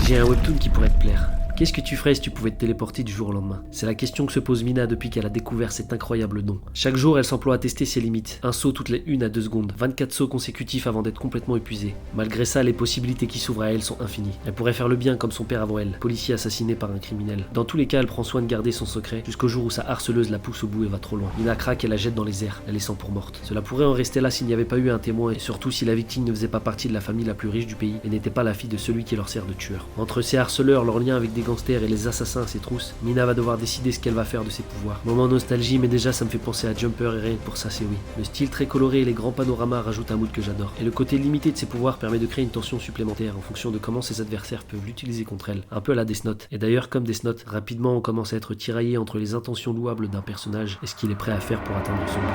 J'ai un webtoon qui pourrait te plaire. Qu'est-ce que tu ferais si tu pouvais te téléporter du jour au lendemain? C'est la question que se pose Mina depuis qu'elle a découvert cet incroyable don. Chaque jour, elle s'emploie à tester ses limites. Un saut toutes les 1 à 2 secondes, 24 sauts consécutifs avant d'être complètement épuisée. Malgré ça, les possibilités qui s'ouvrent à elle sont infinies. Elle pourrait faire le bien comme son père avant elle, policier assassiné par un criminel. Dans tous les cas, elle prend soin de garder son secret jusqu'au jour où sa harceleuse la pousse au bout et va trop loin. Mina craque et la jette dans les airs, la laissant pour morte. Cela pourrait en rester là s'il n'y avait pas eu un témoin et surtout si la victime ne faisait pas partie de la famille la plus riche du pays et n'était pas la fille de celui qui leur sert de tueur. Entre ces harceleurs, leur lien avec des gangsters et les assassins à ses trousses, Mina va devoir décider ce qu'elle va faire de ses pouvoirs. Moment nostalgie, mais déjà ça me fait penser à Jumper et rien que pour ça c'est oui. Le style très coloré et les grands panoramas rajoutent un mood que j'adore. Et le côté limité de ses pouvoirs permet de créer une tension supplémentaire en fonction de comment ses adversaires peuvent l'utiliser contre elle. Un peu à la Death Note. Et d'ailleurs comme Death Note, rapidement on commence à être tiraillé entre les intentions louables d'un personnage et ce qu'il est prêt à faire pour atteindre son but.